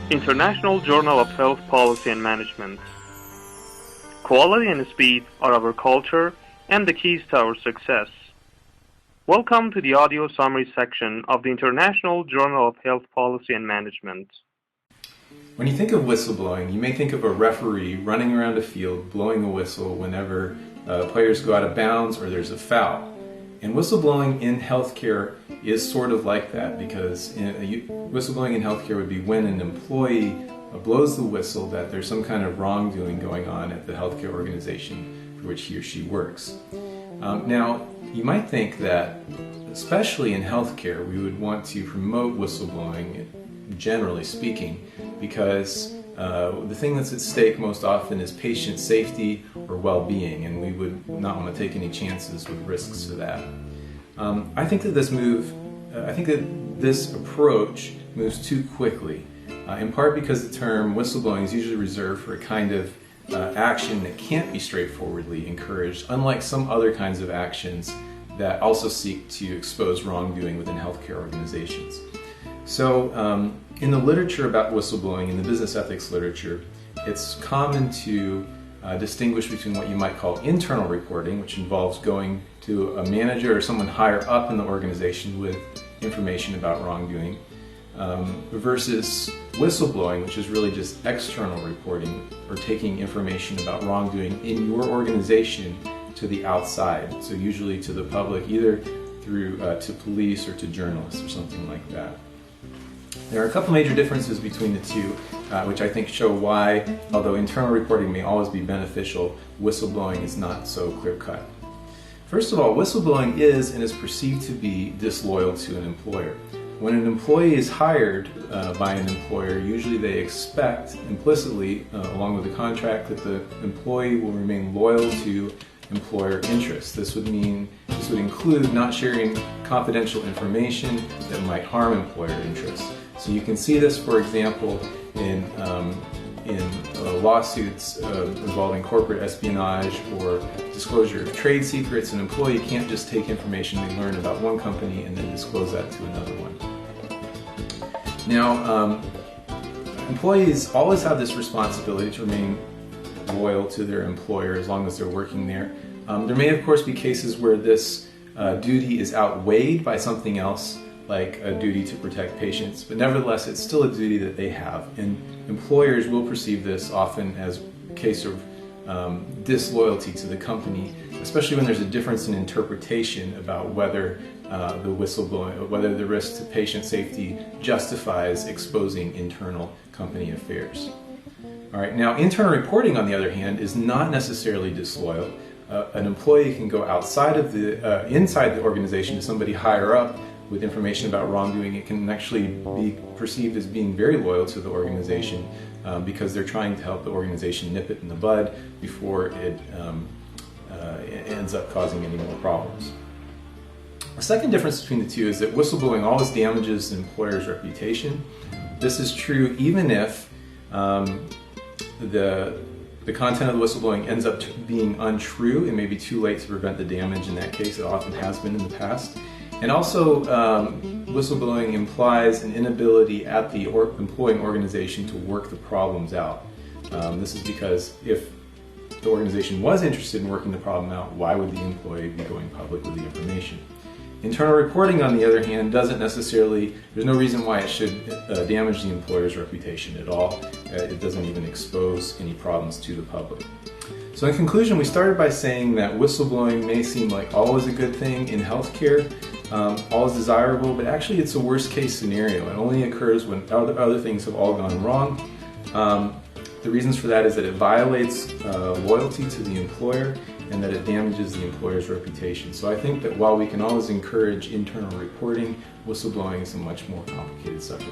International Journal of Health Policy and Management. Quality and speed are our culture and the keys to our success. Welcome to the audio summary section of the International Journal of Health Policy and Management. When you think of whistleblowing, you may think of a referee running around a field blowing a whistle whenever players go out of bounds or there's a foul. And whistleblowing in healthcare is sort of like that, because whistleblowing in healthcare would be when an employee blows the whistle that there's some kind of wrongdoing going on at the healthcare organization for which he or she works. Now, you might think that, especially in healthcare, we would want to promote whistleblowing, generally speaking, because the thing that's at stake most often is patient safety or well-being, and we would not want to take any chances with risks to that. I think that this approach moves too quickly, in part because the term whistleblowing is usually reserved for a kind of action that can't be straightforwardly encouraged, unlike some other kinds of actions that also seek to expose wrongdoing within healthcare organizations. So in the literature about whistleblowing, in the business ethics literature, it's common to distinguish between what you might call internal reporting, which involves going to a manager or someone higher up in the organization with information about wrongdoing, versus whistleblowing, which is really just external reporting, or taking information about wrongdoing in your organization to the outside, so usually to the public, either through to police or to journalists or something like that. There are a couple major differences between the two, which I think show why, although internal reporting may always be beneficial, whistleblowing is not so clear-cut. First of all, whistleblowing is and is perceived to be disloyal to an employer. When an employee is hired by an employer, usually they expect implicitly, along with the contract, that the employee will remain loyal to employer interests. This would include not sharing confidential information that might harm employer interests. So you can see this, for example, in lawsuits involving corporate espionage or disclosure of trade secrets. An employee can't just take information they learn about one company and then disclose that to another one. Now, employees always have this responsibility to remain loyal to their employer as long as they're working there. There may, of course, be cases where this duty is outweighed by something else, like a duty to protect patients, but nevertheless it's still a duty that they have, and employers will perceive this often as a case of disloyalty to the company, especially when there's a difference in interpretation about whether whether the risk to patient safety justifies exposing internal company affairs. All right, now internal reporting, on the other hand, is not necessarily disloyal. An employee can go outside of inside the organization to somebody higher up with information about wrongdoing. It can actually be perceived as being very loyal to the organization because they're trying to help the organization nip it in the bud before it ends up causing any more problems. The second difference between the two is that whistleblowing always damages the employer's reputation. This is true even if the content of the whistleblowing ends up being untrue. It may be too late to prevent the damage in that case. It often has been in the past. And also, whistleblowing implies an inability at the employing organization to work the problems out. This is because if the organization was interested in working the problem out, why would the employee be going public with the information? Internal reporting, on the other hand, doesn't necessarily, there's no reason why it should damage the employer's reputation at all. It doesn't even expose any problems to the public. So in conclusion, we started by saying that whistleblowing may seem like always a good thing in healthcare, always desirable, but actually it's a worst case scenario. It only occurs when other things have all gone wrong. The reasons for that is that it violates loyalty to the employer and that it damages the employer's reputation. So I think that while we can always encourage internal reporting, whistleblowing is a much more complicated subject.